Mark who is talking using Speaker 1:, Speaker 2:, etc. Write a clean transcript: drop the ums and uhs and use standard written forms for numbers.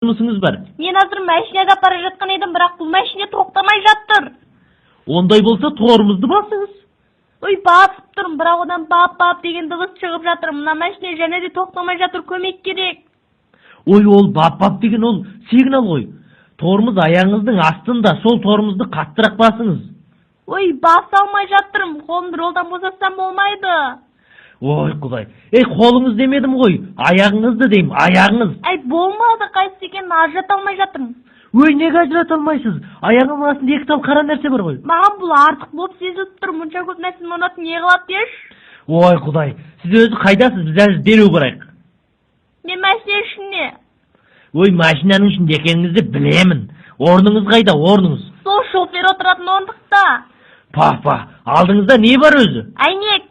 Speaker 1: Мысыңыз бар?
Speaker 2: Мен азыр машинада бара жатқан едім, бірақ бұл машина тоқтамай жатыр.
Speaker 1: Ондай болса тормозды басыңыз.
Speaker 2: Ой, басып тұрмын, бірақ одан бап деген дыбыс шығып жатыр. Мына машина және де тоқтамай жатыр, көмек керек.
Speaker 1: Ой, ол бап деген ол сигнал ғой. Тормоз аяғыңыздың астында, сол тормозды қаттырақ басыңыз.
Speaker 2: Ой, баса алмай жатырмын, қолымды жолдан босатсам болмайды.
Speaker 1: Ой, Құдай. Қолыңыз демедім ғой, аяғыңызды деймін, аяғыңыз.
Speaker 2: Болмады, қайсы екенін ажырата алмай жатырмын.
Speaker 1: Ой, неге ажырата алмайсыз? Аяғыңыздың астында екі тал қара нәрсе бар ғой.
Speaker 2: Маған бұл артық болып сезіліп тұр, мұнша көп нәрсені ұнатып не қылады деш?
Speaker 1: Ой, Құдай, сіз өзі қайдасыз? Біз әлі дереу барайық.
Speaker 2: Мен машина ішінде.
Speaker 1: Ой, машинаның ішінде екеніңізді білемін. Орныңыз қайда, орныңыз?
Speaker 2: Сол шофер отыратын орындықта.
Speaker 1: Па, алдыңызда не бар өзі?
Speaker 2: Әйнек.